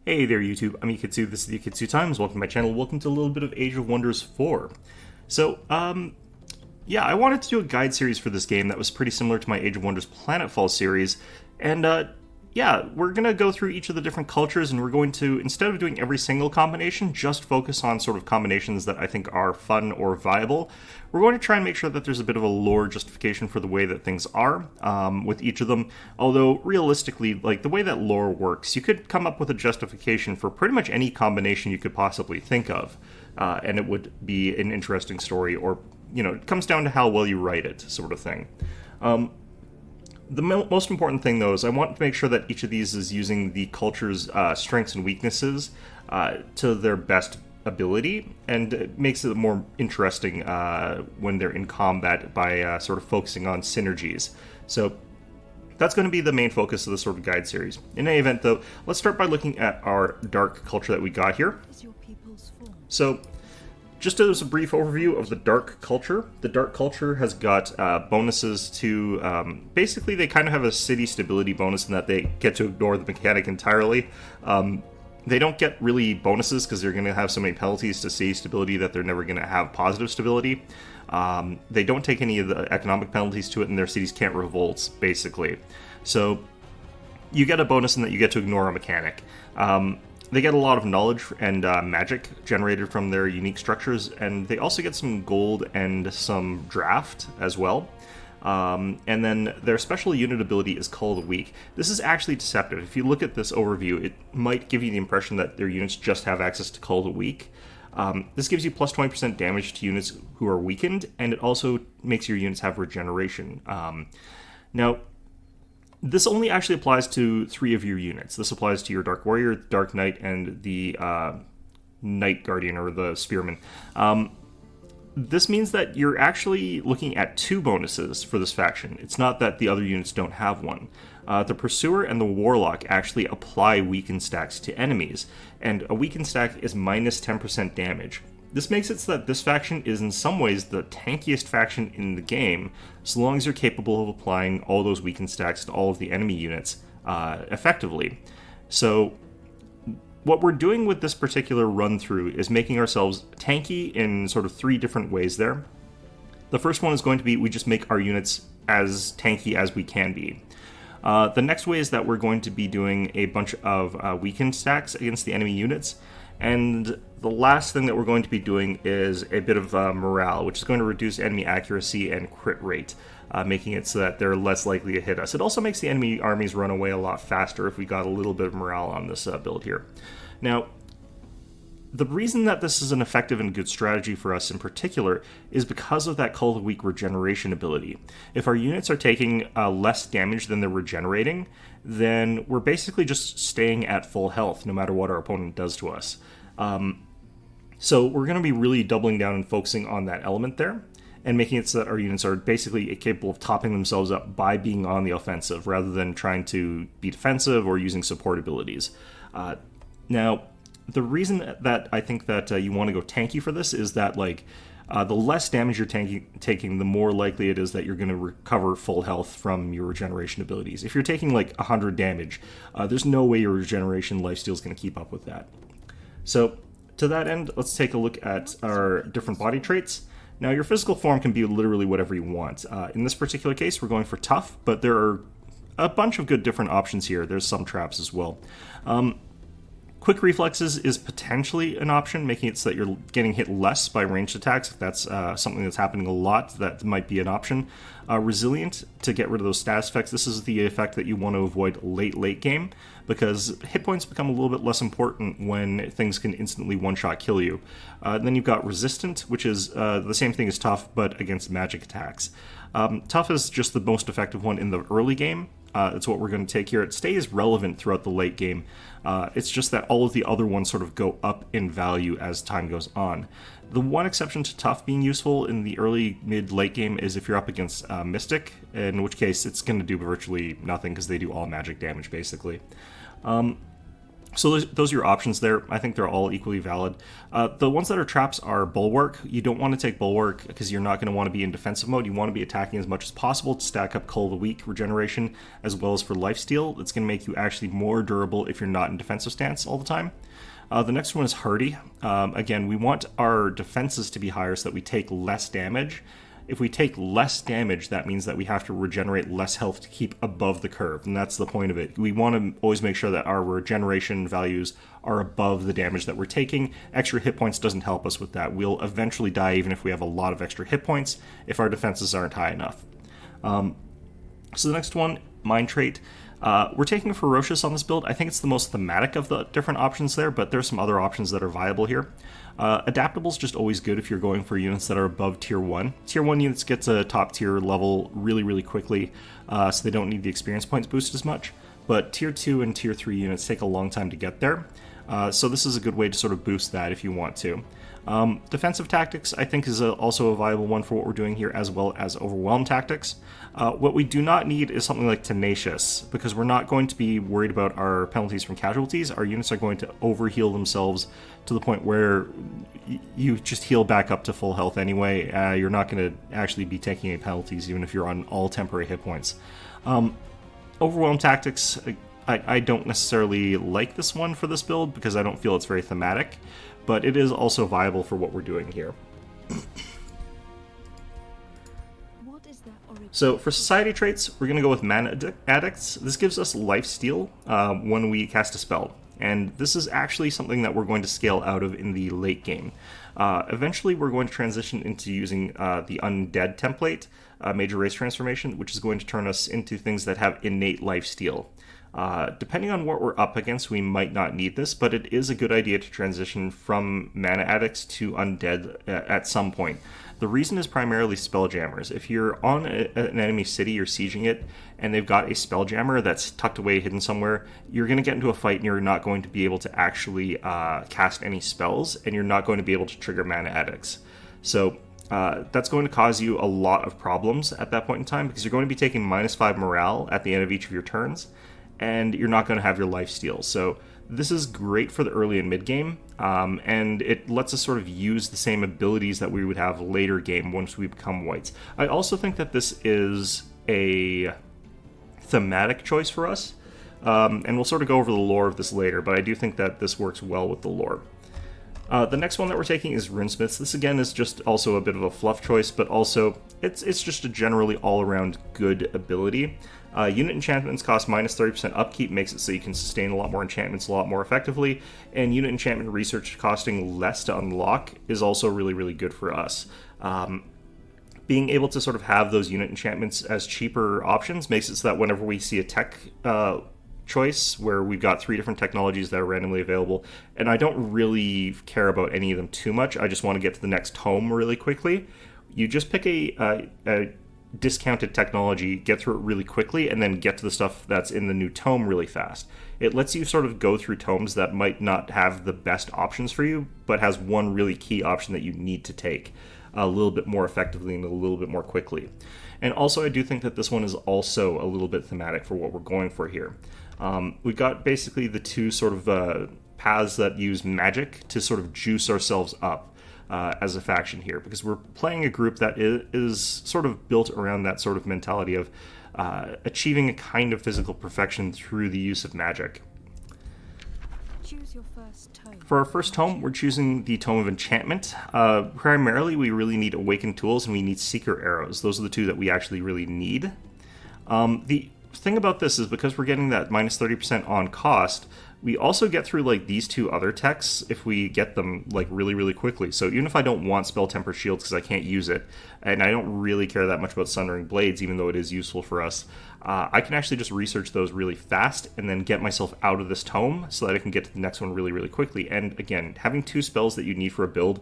Hey there YouTube, I'm Ikitsu, this is the Ikitsu Times, welcome to my channel, welcome to a little bit of Age of Wonders 4. So, yeah, I wanted to do a guide series for this game that was pretty similar to my Age of Wonders Planetfall series, and yeah, we're going to go through each of the different cultures, and we're going to, instead of doing every single combination, just focus on sort of combinations that I think are fun or viable. We're going to try and make sure that there's a bit of a lore justification for the way that things are with each of them, although realistically, like, the way that lore works, you could come up with a justification for pretty much any combination you could possibly think of, and it would be an interesting story, or, you know, it comes down to how well you write it, sort of thing. The most important thing, though, is I want to make sure that each of these is using the culture's strengths and weaknesses to their best ability, and it makes it more interesting when they're in combat by sort of focusing on synergies. So that's going to be the main focus of this sort of guide series. In any event, though, let's start by looking at our dark culture that we got here. So, just as a brief overview of the Dark Culture, the Dark Culture has got bonuses to, basically they kind of have a city stability bonus in that they get to ignore the mechanic entirely. They don't get really bonuses because they're going to have so many penalties to city stability that they're never going to have positive stability. They don't take any of the economic penalties to it, and their cities can't revolt, basically. So, you get a bonus in that you get to ignore a mechanic. They get a lot of knowledge and magic generated from their unique structures, and they also get some gold and some draft as well. And then their special unit ability is Call of the Weak. This is actually deceptive. If you look at this overview, it might give you the impression that their units just have access to Call of the Weak. This gives you plus 20% damage to units who are weakened, and it also makes your units have regeneration. Now, this only actually applies to 3 of your units. This applies to your Dark Warrior, Dark Knight, and the Knight Guardian, or the Spearman. This means that you're actually looking at 2 bonuses for this faction. It's not that the other units don't have one. The Pursuer and the Warlock actually apply weaken stacks to enemies, and a weaken stack is minus 10% damage. This makes it so that this faction is in some ways the tankiest faction in the game, so long as you're capable of applying all those weakened stacks to all of the enemy units effectively. So what we're doing with this particular run-through is making ourselves tanky in sort of 3 different ways there. The first one is going to be we just make our units as tanky as we can be. The next way is that we're going to be doing a bunch of weakened stacks against the enemy units. And the last thing that we're going to be doing is a bit of morale, which is going to reduce enemy accuracy and crit rate, making it so that they're less likely to hit us. It also makes the enemy armies run away a lot faster if we got a little bit of morale on this build here. Now, the reason that this is an effective and good strategy for us in particular is because of that Call of the Weak regeneration ability. If our units are taking less damage than they're regenerating, then we're basically just staying at full health no matter what our opponent does to us. So we're going to be really doubling down and focusing on that element there, and making it so that our units are basically capable of topping themselves up by being on the offensive, rather than trying to be defensive or using support abilities. Now, the reason that I think that you want to go tanky for this is that, like, the less damage you're taking, the more likely it is that you're going to recover full health from your regeneration abilities. If you're taking, like, 100 damage, there's no way your regeneration lifesteal is going to keep up with that. So, to that end, let's take a look at our different body traits. Now, your physical form can be literally whatever you want. In this particular case, we're going for tough, but there are a bunch of good different options here. There's some traps as well. Quick reflexes is potentially an option, making it so that you're getting hit less by ranged attacks. If that's something that's happening a lot, that might be an option. Resilient, to get rid of those status effects. This is the effect that you want to avoid late game, because hit points become a little bit less important when things can instantly one-shot kill you. Then you've got Resistant, which is the same thing as Tough, but against magic attacks. Tough is just the most effective one in the early game. It's what we're going to take here. It stays relevant throughout the late game. It's just that all of the other ones sort of go up in value as time goes on. The one exception to Tough being useful in the early, mid, late game is if you're up against Mystic, in which case it's going to do virtually nothing because they do all magic damage, basically. So those are your options there. I think they're all equally valid. The ones that are traps are Bulwark. You don't want to take Bulwark because you're not going to want to be in defensive mode. You want to be attacking as much as possible to stack up Cull of the Weak regeneration as well as for lifesteal. It's going to make you actually more durable if you're not in defensive stance all the time. The next one is Hardy. Again, we want our defenses to be higher so that we take less damage. If we take less damage, that means that we have to regenerate less health to keep above the curve, and that's the point of it. We want to always make sure that our regeneration values are above the damage that we're taking. Extra hit points doesn't help us with that. We'll eventually die even if we have a lot of extra hit points if our defenses aren't high enough. So the next one, Mind Trait. We're taking Ferocious on this build. I think it's the most thematic of the different options there, but there's some other options that are viable here. Adaptable is just always good if you're going for units that are above Tier 1. Tier 1 units get to top tier level really, really quickly, so they don't need the experience points boost as much. But Tier 2 and Tier 3 units take a long time to get there, so this is a good way to sort of boost that if you want to. Defensive Tactics, I think, is also a viable one for what we're doing here, as well as Overwhelm Tactics. What we do not need is something like Tenacious, because we're not going to be worried about our penalties from casualties. Our units are going to overheal themselves to the point where you just heal back up to full health anyway. You're not going to actually be taking any penalties, even if you're on all temporary hit points. Overwhelm Tactics, I don't necessarily like this one for this build, because I don't feel it's very thematic, but it is also viable for what we're doing here. So for society traits, we're going to go with Mana Addicts. This gives us lifesteal when we cast a spell, and this is actually something that we're going to scale out of in the late game. Eventually, we're going to transition into using the Undead template, Major Race Transformation, which is going to turn us into things that have innate lifesteal. Depending on what we're up against, we might not need this, but it is a good idea to transition from Mana Addicts to Undead at some point. The reason is primarily Spelljammers. If you're on an enemy city, you're sieging it, and they've got a Spelljammer that's tucked away, hidden somewhere, you're going to get into a fight and you're not going to be able to actually cast any spells, and you're not going to be able to trigger Mana Addicts. So that's going to cause you a lot of problems at that point in time, because you're going to be taking -5 morale at the end of each of your turns, and you're not going to have your lifesteal. So this is great for the early and mid game, and it lets us sort of use the same abilities that we would have later game once we become whites. I also think that this is a thematic choice for us, and we'll sort of go over the lore of this later, but I do think that this works well with the lore. The next one that we're taking is Runesmiths. This again is just also a bit of a fluff choice, but also it's just a generally all-around good ability. Unit enchantments cost -30% upkeep, makes it so you can sustain a lot more enchantments a lot more effectively, and unit enchantment research costing less to unlock is also really, really good for us. Being able to sort of have those unit enchantments as cheaper options makes it so that whenever we see a tech choice where we've got 3 different technologies that are randomly available, and I don't really care about any of them too much, I just want to get to the next tome really quickly, you just pick a discounted technology, get through it really quickly, and then get to the stuff that's in the new tome really fast. It lets you sort of go through tomes that might not have the best options for you, but has one really key option that you need to take a little bit more effectively and a little bit more quickly. And also, I do think that this one is also a little bit thematic for what we're going for here. We've got basically the two sort of paths that use magic to sort of juice ourselves up as a faction here, because we're playing a group that is sort of built around that sort of mentality of achieving a kind of physical perfection through the use of magic. Choose your first tome. For our first tome, we're choosing the Tome of Enchantment. Primarily, we really need Awakened Tools and we need Seeker Arrows. Those are the two that we actually really need. The thing about this is because we're getting that -30% on cost, we also get through like these 2 other techs if we get them like really, really quickly. So even if I don't want Spell Temper Shields because I can't use it, and I don't really care that much about Sundering Blades, even though it is useful for us, I can actually just research those really fast and then get myself out of this tome so that I can get to the next one really, really quickly. And again, having 2 spells that you need for a build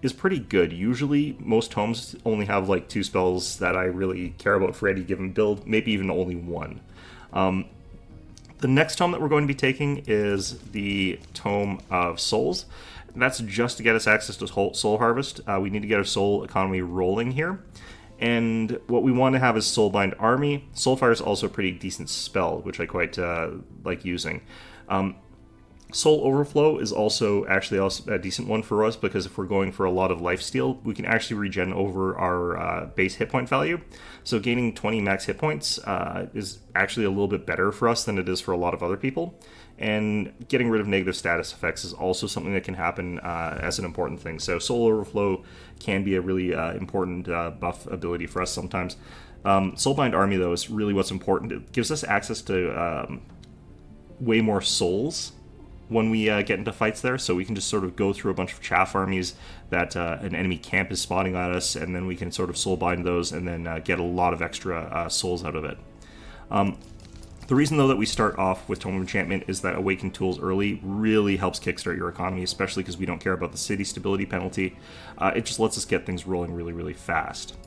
is pretty good. Usually, most tomes only have like 2 spells that I really care about for any given build, maybe even only 1. The next tome that we're going to be taking is the Tome of Souls. That's just to get us access to Soul Harvest. We need to get our soul economy rolling here. And what we want to have is Soulbind Army. Soulfire is also a pretty decent spell, which I quite like using. Soul Overflow is also actually a decent one for us, because if we're going for a lot of lifesteal, we can actually regen over our base hit point value. So gaining 20 max hit points is actually a little bit better for us than it is for a lot of other people. And getting rid of negative status effects is also something that can happen as an important thing. So Soul Overflow can be a really important buff ability for us sometimes. Soulbind Army, though, is really what's important. It gives us access to way more souls when we get into fights there, so we can just sort of go through a bunch of chaff armies that an enemy camp is spawning at us, and then we can sort of soulbind those and then get a lot of extra souls out of it. The reason, though, that we start off with Tome of Enchantment is that Awakened Tools early really helps kickstart your economy, especially because we don't care about the city stability penalty. It just lets us get things rolling really, really fast.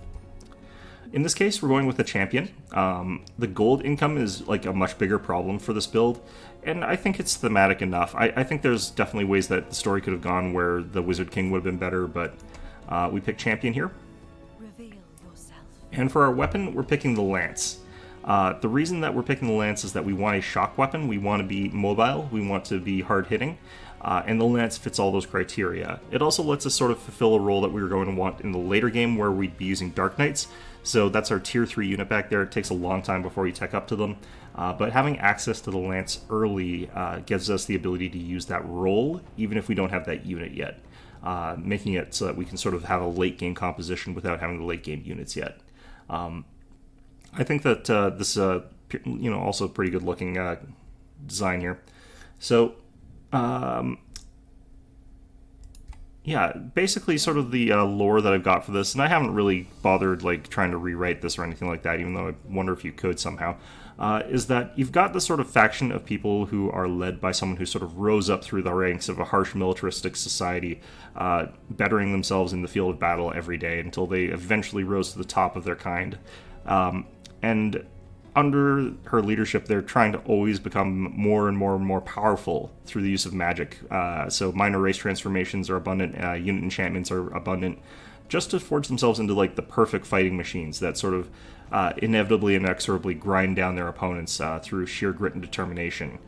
In this case, we're going with a champion. The gold income is like a much bigger problem for this build, and I think it's thematic enough. I think there's definitely ways that the story could have gone where the Wizard King would have been better, but we picked champion here. Reveal yourself. And for our weapon, we're picking the lance. The reason that we're picking the lance is that we want a shock weapon, we want to be mobile, we want to be hard-hitting, and the lance fits all those criteria. It also lets us sort of fulfill a role that we were going to want in the later game where we'd be using Dark Knights. So that's our tier 3 unit back there. It takes a long time before we tech up to them. But having access to the lance early gives us the ability to use that role, even if we don't have that unit yet. Making it so that we can sort of have a late game composition without having the late game units yet. I think that this also pretty good looking design here. So yeah, basically sort of the lore that I've got for this, and I haven't really bothered like trying to rewrite this or anything like that, even though I wonder if you could somehow, is that you've got this sort of faction of people who are led by someone who sort of rose up through the ranks of a harsh militaristic society, bettering themselves in the field of battle every day until they eventually rose to the top of their kind. And under her leadership, they're trying to always become more and more and more powerful through the use of magic. So minor race transformations are abundant, unit enchantments are abundant, just to forge themselves into like the perfect fighting machines that sort of inevitably and inexorably grind down their opponents through sheer grit and determination.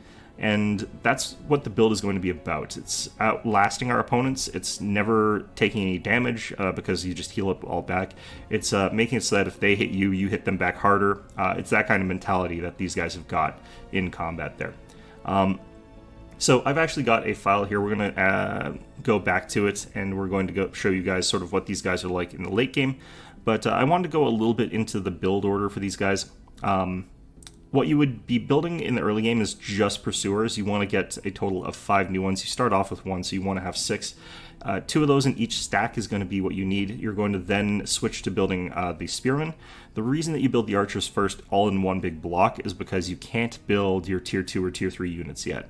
And that's what the build is going to be about. It's outlasting our opponents. It's never taking any damage because you just heal up all back. It's making it so that if they hit you, you hit them back harder. It's that kind of mentality that these guys have got in combat there. So I've actually got a file here. We're going to go back to it, and we're going to go show you guys sort of what these guys are like in the late game. But I wanted to go a little bit into the build order for these guys. What you would be building in the early game is just Pursuers. You want to get a total of 5 new ones. You start off with 1, so you want to have 6. 2 of those in each stack is going to be what you need. You're going to then switch to building the Spearmen. The reason that you build the Archers first all in one big block is because you can't build your Tier 2 or Tier 3 units yet.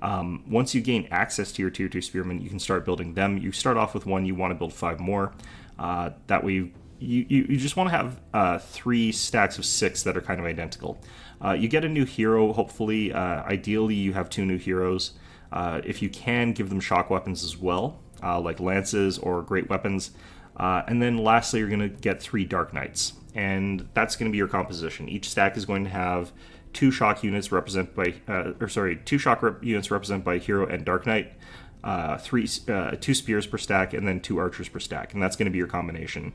Once you gain access to your Tier 2 Spearmen, you can start building them. You start off with 1, you want to build 5 more. That way you just want to have 3 stacks of 6 that are kind of identical. You get a new hero, hopefully. Ideally, you have 2 new heroes. If you can, give them shock weapons as well, like lances or great weapons. And then lastly, you're going to get 3 Dark Knights. And that's going to be your composition. Each stack is going to have 2 shock units represented by, 2 shock units represented by hero and Dark Knight. 2 spears per stack, and then 2 archers per stack. And that's going to be your combination.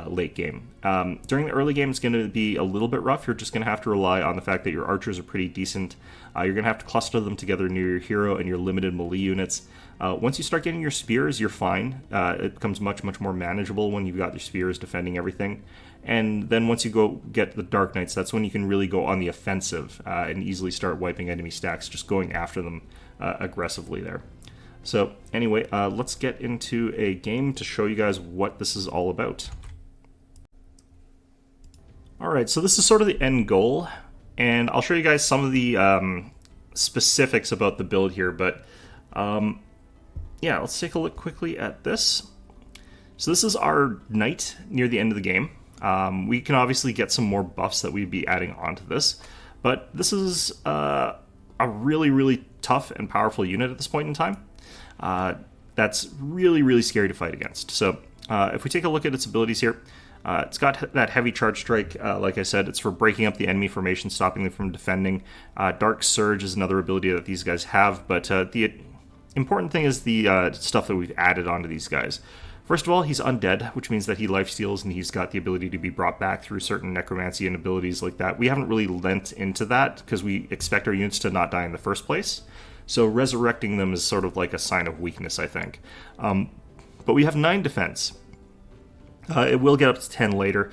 Late game. During the early game, it's going to be a little bit rough. You're just going to have to rely on the fact that your archers are pretty decent. You're going to have to cluster them together near your hero and your limited melee units. Once you start getting your spears, you're fine. It becomes much, much more manageable when you've got your spears defending everything. And then once you go get the Dark Knights, that's when you can really go on the offensive and easily start wiping enemy stacks, just going after them aggressively there. So anyway, let's get into a game to show you guys what this is all about. Alright, so this is sort of the end goal, and I'll show you guys some of the specifics about the build here, but yeah, let's take a look quickly at this. So this is our knight near the end of the game. We can obviously get some more buffs that we'd be adding onto this, but this is a really, really tough and powerful unit at this point in time. That's really, really scary to fight against. So if we take a look at its abilities here, It's got that heavy charge strike. Like I said, it's for breaking up the enemy formation, stopping them from defending. Dark Surge is another ability that these guys have, but the important thing is the stuff that we've added onto these guys. First of all, he's undead, which means that he lifesteals and he's got the ability to be brought back through certain necromancy and abilities like that. We haven't really lent into that because we expect our units to not die in the first place. So resurrecting them is sort of like a sign of weakness, I think. But we have 9 defense. It will get up to 10 later.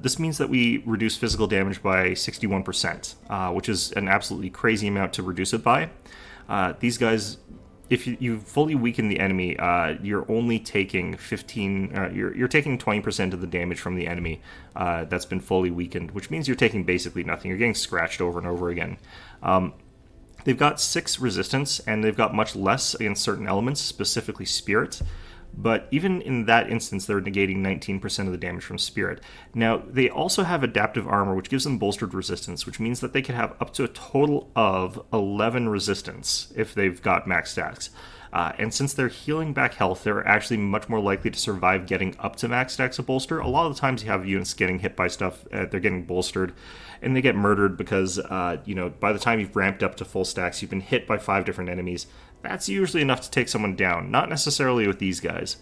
This means that we reduce physical damage by 61%, which is an absolutely crazy amount to reduce it by. These guys, if you fully weaken the enemy, you're only taking 15. You're taking 20% of the damage from the enemy that's been fully weakened, which means you're taking basically nothing. You're getting scratched over and over again. They've got 6 resistance, and they've got much less against certain elements, specifically spirit. But even in that instance, they're negating 19% of the damage from spirit. Now, they also have adaptive armor, which gives them bolstered resistance, which means that they can have up to a total of 11 resistance if they've got max stacks. And since they're healing back health, they're actually much more likely to survive getting up to max stacks of bolster. A lot of the times you have units getting hit by stuff, they're getting bolstered, and they get murdered because, by the time you've ramped up to full stacks, you've been hit by 5 different enemies. That's usually enough to take someone down, not necessarily with these guys.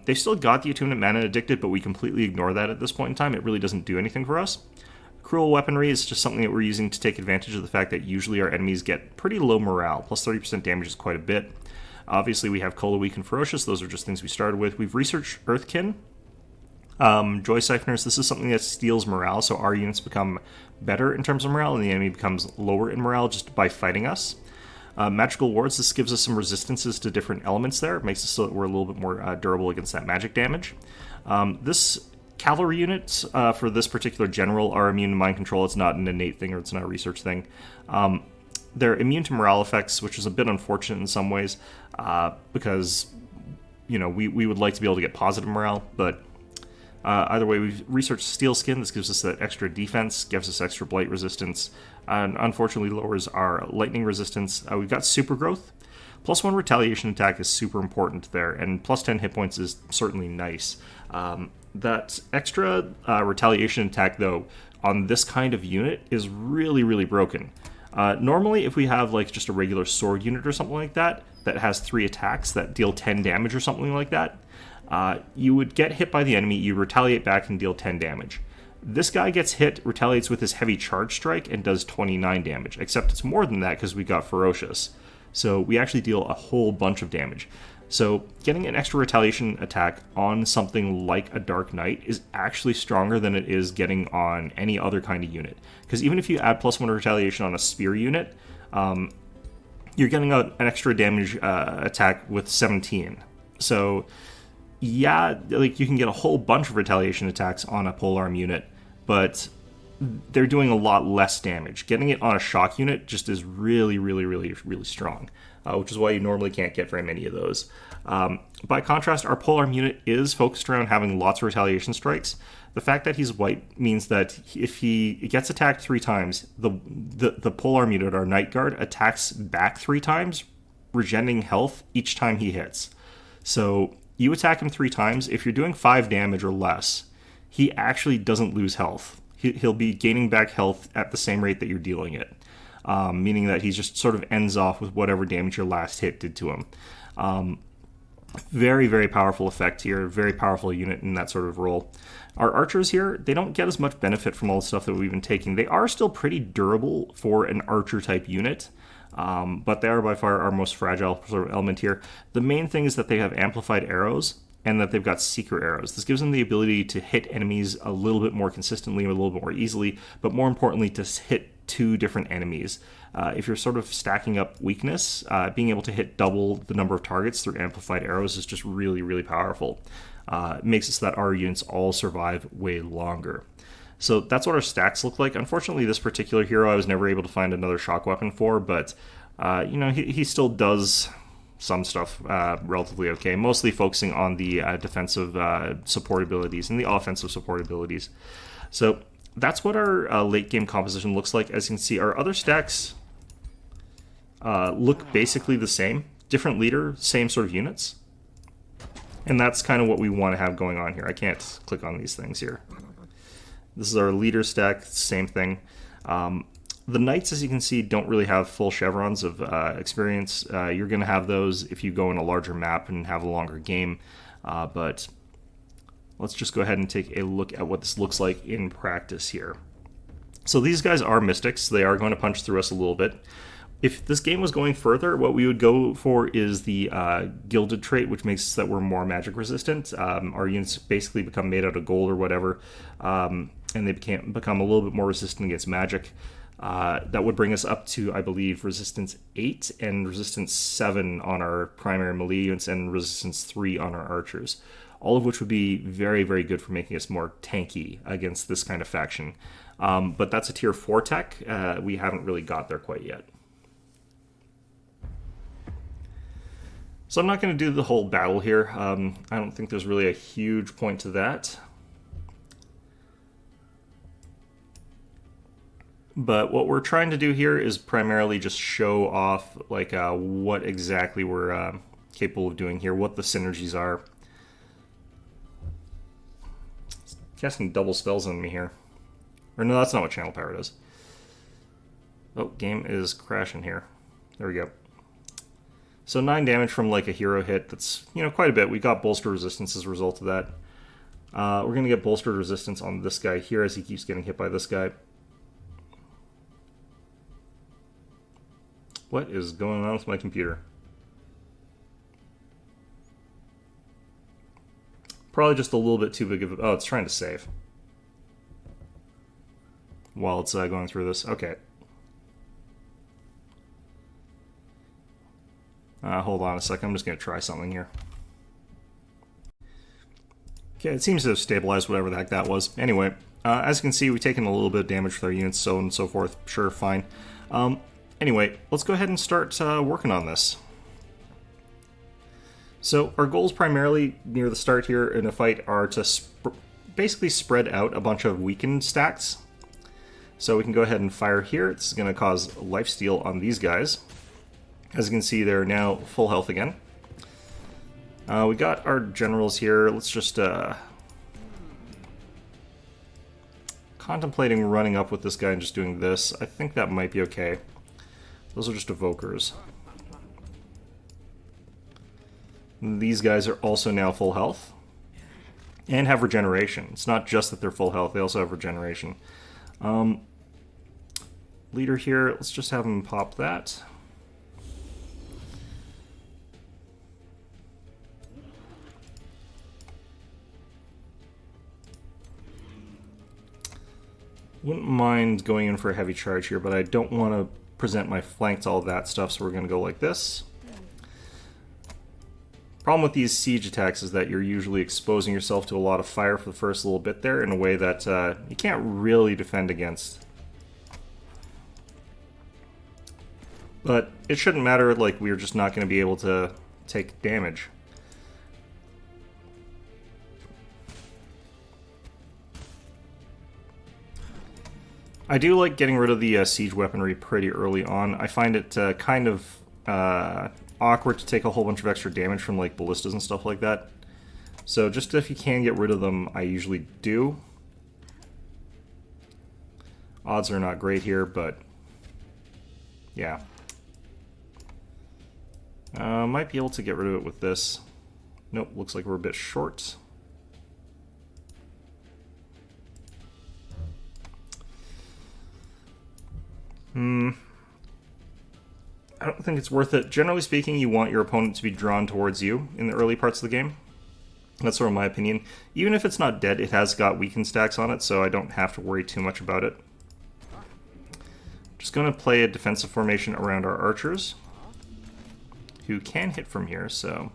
They've still got the Attunement Mana Addicted, but we completely ignore that at this point in time. It really doesn't do anything for us. Cruel Weaponry is just something that we're using to take advantage of the fact that usually our enemies get pretty low morale, plus 30% damage is quite a bit. Obviously, we have Kola, Weak, and Ferocious. Those are just things we started with. We've researched Earthkin. Joy Siphoners, this is something that steals morale, so our units become better in terms of morale, and the enemy becomes lower in morale just by fighting us. Magical Wards, this gives us some resistances to different elements there. It makes it so that we're a little bit more durable against that magic damage. This cavalry units for this particular general are immune to mind control. It's not an innate thing or it's not a research thing. They're immune to morale effects, which is a bit unfortunate in some ways because, we would like to be able to get positive morale, but either way, we've researched Steel Skin. This gives us that extra defense, gives us extra blight resistance, and unfortunately lowers our lightning resistance. We've got Super Growth. +1 retaliation attack is super important there, and +10 hit points is certainly nice. That extra retaliation attack, though, on this kind of unit is really, really broken. Normally, if we have just a regular sword unit or something like that has 3 attacks that deal 10 damage or something like that, you would get hit by the enemy, you retaliate back and deal 10 damage. This guy gets hit, retaliates with his heavy charge strike, and does 29 damage, except it's more than that because we got Ferocious. So we actually deal a whole bunch of damage. So getting an extra retaliation attack on something like a Dark Knight is actually stronger than it is getting on any other kind of unit. Because even if you add +1 retaliation on a spear unit, you're getting an extra damage attack with 17. So yeah, you can get a whole bunch of retaliation attacks on a polearm unit, but they're doing a lot less damage. Getting it on a shock unit just is really, really, really, really strong, which is why you normally can't get very many of those. By contrast, our polearm unit is focused around having lots of retaliation strikes. The fact that he's white means that if he gets attacked 3 times, the polearm unit, our Night Guard, attacks back 3 times, regenerating health each time he hits. So you attack him 3 times, if you're doing 5 damage or less, he actually doesn't lose health. He'll be gaining back health at the same rate that you're dealing it, meaning that he just sort of ends off with whatever damage your last hit did to him. Very, very powerful effect here, very powerful unit in that sort of role. Our archers here, they don't get as much benefit from all the stuff that we've been taking. They are still pretty durable for an archer-type unit, but they are by far our most fragile sort of element here. The main thing is that they have amplified arrows, and that they've got seeker arrows. This gives them the ability to hit enemies a little bit more consistently, or a little bit more easily, but more importantly, to hit 2 different enemies. If you're sort of stacking up weakness, being able to hit double the number of targets through amplified arrows is just really, really powerful. It makes it so that our units all survive way longer. So that's what our stacks look like. Unfortunately, this particular hero I was never able to find another shock weapon for, but he still does some stuff relatively okay, mostly focusing on the defensive support abilities and the offensive support abilities. So that's what our late game composition looks like. As you can see, our other stacks look basically the same. Different leader, same sort of units. And that's kind of what we want to have going on here. I can't click on these things here. This is our leader stack, same thing. The knights, as you can see, don't really have full chevrons of experience. You're going to have those if you go in a larger map and have a longer game. But let's just go ahead and take a look at what this looks like in practice here. So these guys are mystics. They are going to punch through us a little bit. If this game was going further, what we would go for is the gilded trait, which makes that we're more magic resistant. Our units basically become made out of gold or whatever, and they become a little bit more resistant against magic. That would bring us up to, I believe, resistance 8 and resistance 7 on our primary melee units and resistance 3 on our archers. All of which would be very, very good for making us more tanky against this kind of faction. But that's a tier 4 tech. We haven't really got there quite yet. So I'm not going to do the whole battle here. I don't think there's really a huge point to that. But what we're trying to do here is primarily just show off like what exactly we're capable of doing here, what the synergies are. It's casting double spells on me here. Or no, that's not what channel power does. Oh, game is crashing here. There we go. So 9 damage from like a hero hit. That's, you know, quite a bit. We got bolstered resistance as a result of that. We're going to get bolstered resistance on this guy here as he keeps getting hit by this guy. What is going on with my computer? Probably just a little bit too big of a... Oh, it's trying to save. While it's going through this. Okay. Hold on a second. I'm just going to try something here. Okay, it seems to have stabilized whatever the heck that was. Anyway, as you can see, we've taken a little bit of damage with our units, so on and so forth. Sure, fine. Anyway, let's go ahead and start working on this. So our goals primarily near the start here in a fight are to basically spread out a bunch of weakened stacks. So we can go ahead and fire here. It's going to cause lifesteal on these guys. As you can see, they're now full health again. We got our generals here. Let's just... contemplating running up with this guy and just doing this. I think that might be okay. Those are just evokers. These guys are also now full health. And have regeneration. It's not just that they're full health, they also have regeneration. Leader here, let's just have him pop that. Wouldn't mind going in for a heavy charge here, but I don't want to present my flank to all that stuff, so we're going to go like this. Problem with these siege attacks is that you're usually exposing yourself to a lot of fire for the first little bit there in a way that you can't really defend against. But it shouldn't matter, like we're just not going to be able to take damage. I do like getting rid of the siege weaponry pretty early on. I find it kind of awkward to take a whole bunch of extra damage from like ballistas and stuff like that. So just if you can get rid of them, I usually do. Odds are not great here, but yeah. Might be able to get rid of it with this. Nope, looks like we're a bit short. I don't think it's worth it. Generally speaking, you want your opponent to be drawn towards you in the early parts of the game. That's sort of my opinion. Even if it's not dead, it has got weakened stacks on it, so I don't have to worry too much about it. Just going to play a defensive formation around our archers, who can hit from here, so...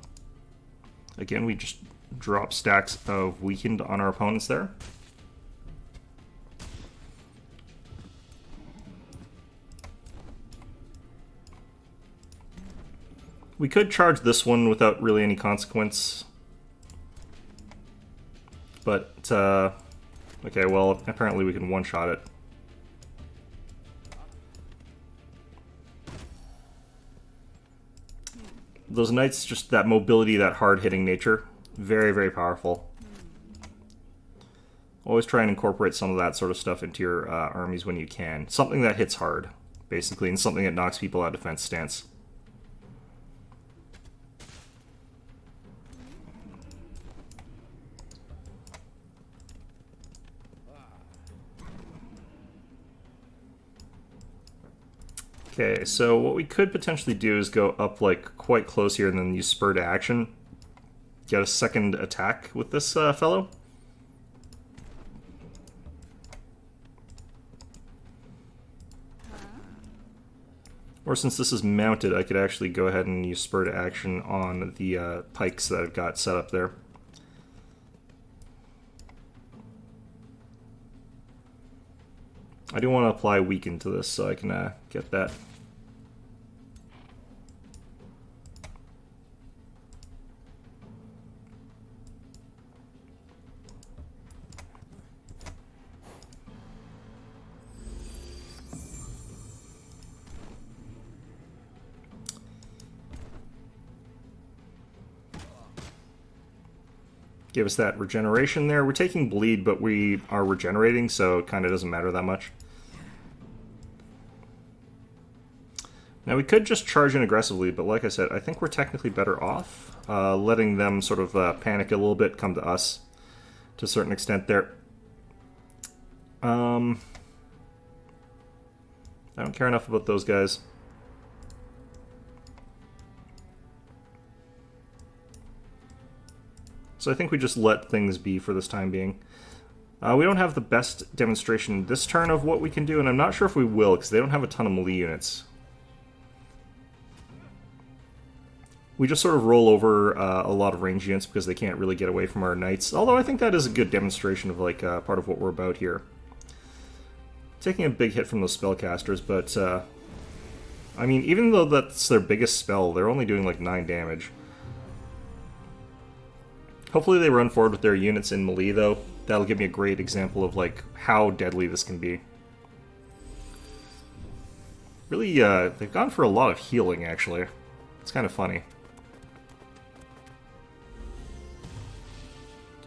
Again, we just drop stacks of weakened on our opponents there. We could charge this one without really any consequence. But, okay, well, apparently we can one-shot it. Those knights, just that mobility, that hard-hitting nature. Very, very powerful. Always try and incorporate some of that sort of stuff into your armies when you can. Something that hits hard, basically, and something that knocks people out of defense stance. Okay, so what we could potentially do is go up like quite close here and then use spur to action. Get a second attack with this fellow. Or since this is mounted, I could actually go ahead and use spur to action on the pikes that I've got set up there. I do want to apply weaken to this so I can get that. Give us that regeneration there. We're taking bleed, but we are regenerating, so it kind of doesn't matter that much. Now we could just charge in aggressively, but like I said, I think we're technically better off letting them sort of panic a little bit, come to us to a certain extent there. I don't care enough about those guys. So I think we just let things be for this time being. We don't have the best demonstration this turn of what we can do, and I'm not sure if we will, because they don't have a ton of melee units. We just sort of roll over a lot of range units because they can't really get away from our knights, although I think that is a good demonstration of like part of what we're about here. Taking a big hit from those spellcasters, but I mean, even though that's their biggest spell, they're only doing like 9 damage. Hopefully they run forward with their units in melee, though. That'll give me a great example of like how deadly this can be. Really, they've gone for a lot of healing, actually. It's kind of funny.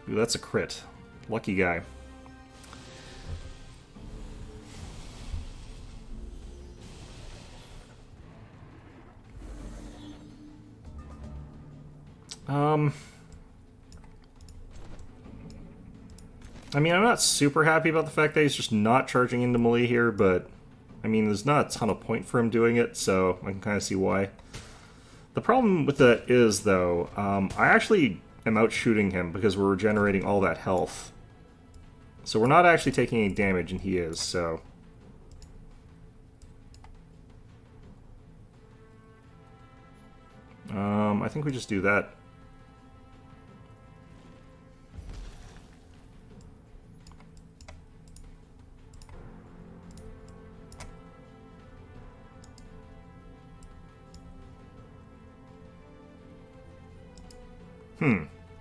Ooh, that's a crit. Lucky guy. I mean, I'm not super happy about the fact that he's just not charging into melee here, but I mean, there's not a ton of point for him doing it, so I can kind of see why. The problem with that is, though, I actually am out shooting him because we're regenerating all that health. So we're not actually taking any damage, and he is, so... I think we just do that.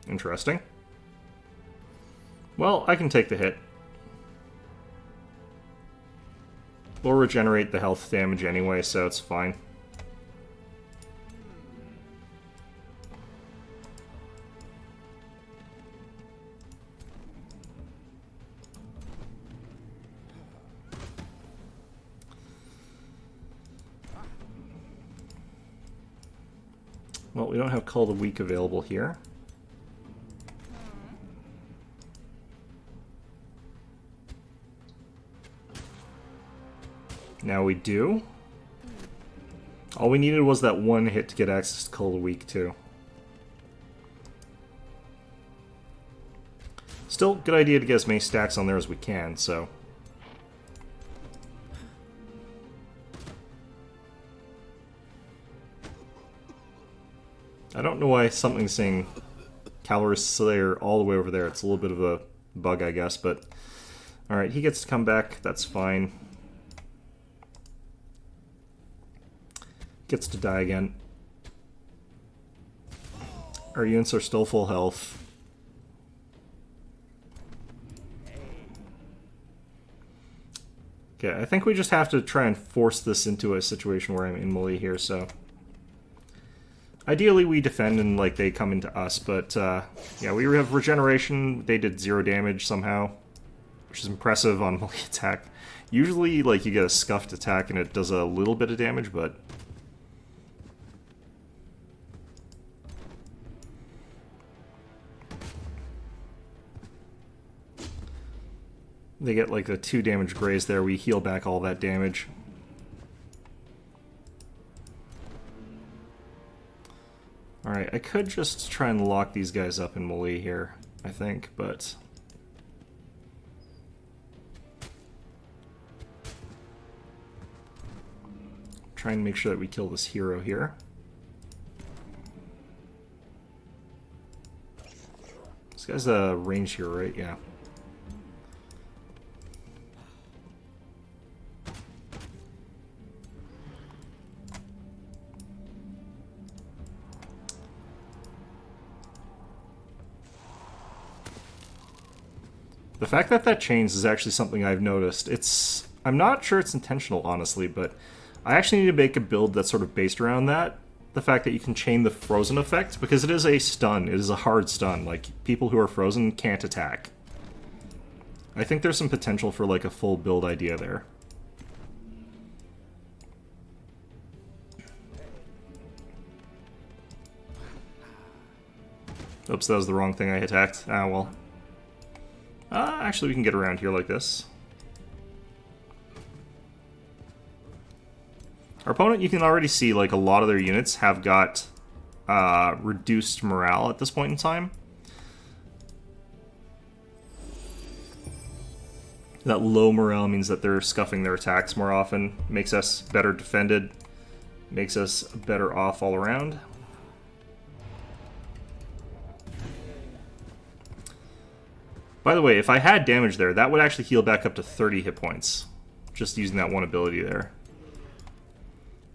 Interesting. Well, I can take the hit. We'll regenerate the health damage anyway, so it's fine. Well, we don't have Call the Weak available here. Now we do. All we needed was that one hit to get access to Call the Weak, too. Still, good idea to get as many stacks on there as we can, so... I don't know why something's saying Cavalry Slayer all the way over there. It's a little bit of a bug, I guess, but... Alright, he gets to come back. That's fine. Gets to die again. Our units are still full health. Okay, I think we just have to try and force this into a situation where I'm in melee here, so... Ideally, we defend and like they come into us, but yeah, we have regeneration. They did 0 damage somehow, which is impressive on melee attack. Usually, like you get a scuffed attack and it does a little bit of damage, but they get like the 2 damage graze there. We heal back all that damage. Alright, I could just try and lock these guys up in melee here, I think, but try and make sure that we kill this hero here. This guy's a range hero, right? Yeah. The fact that that chains is actually something I've noticed. I'm not sure it's intentional, honestly, but I actually need to make a build that's sort of based around that. The fact that you can chain the frozen effect, because it is a stun. It is a hard stun. Like, people who are frozen can't attack. I think there's some potential for, like, a full build idea there. Oops, that was the wrong thing I attacked. Ah, well. Actually, we can get around here like this. Our opponent, you can already see, like, a lot of their units have got reduced morale at this point in time. That low morale means that they're scuffing their attacks more often, makes us better defended, makes us better off all around. By the way, if I had damage there, that would actually heal back up to 30 hit points. Just using that one ability there.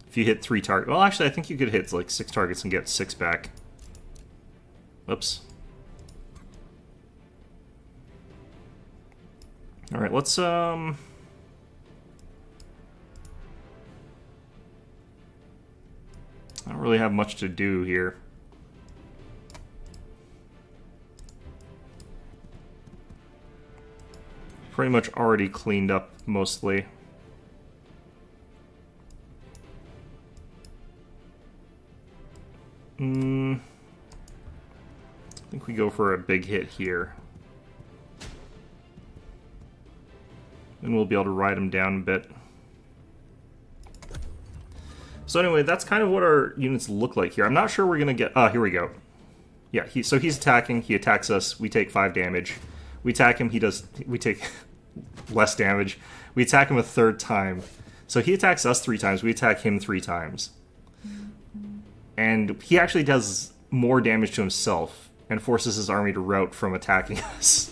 If you hit 3 targets... Well, actually, I think you could hit like 6 targets and get 6 back. Oops. Alright, let's... I don't really have much to do here. Pretty much already cleaned up, mostly. I think we go for a big hit here. Then we'll be able to ride him down a bit. So anyway, that's kind of what our units look like here. I'm not sure we're going to get... here we go. Yeah, so he's attacking, he attacks us, we take 5 damage. We attack him, we take less damage. We attack him a 3rd time. So he attacks us 3 times, we attack him 3 times. And he actually does more damage to himself and forces his army to rout from attacking us.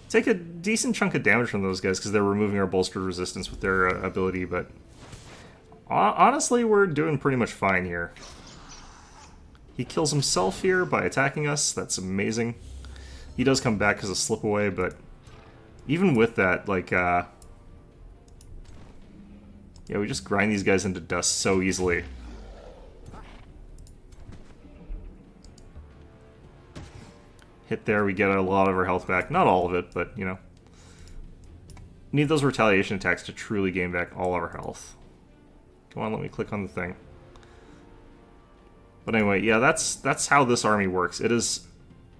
Take a decent chunk of damage from those guys because they're removing our bolstered resistance with their ability, but honestly, we're doing pretty much fine here. He kills himself here by attacking us. That's amazing. He does come back as a slip away, but even with that, like, yeah, we just grind these guys into dust so easily. Hit there, we get a lot of our health back. Not all of it, but, you know. Need those retaliation attacks to truly gain back all of our health. Come on, let me click on the thing. But anyway, yeah, that's how this army works. It is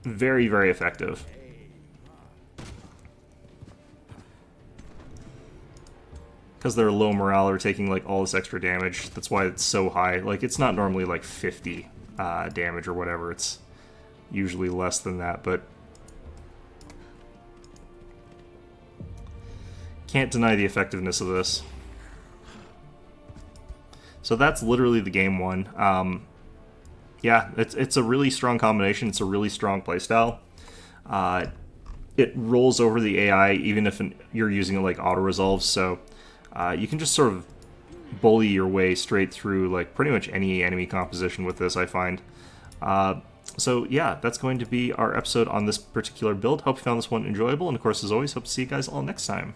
very, very effective. Because they're low morale, they're taking like all this extra damage. That's why it's so high. Like, it's not normally like 50 damage or whatever. It's usually less than that, but can't deny the effectiveness of this. So that's literally the game won. Yeah, it's a really strong combination. It's a really strong playstyle. It rolls over the AI even if you're using it like auto-resolve, so you can just sort of bully your way straight through like pretty much any enemy composition with this, I find. So yeah, that's going to be our episode on this particular build. Hope you found this one enjoyable, and of course, as always, hope to see you guys all next time.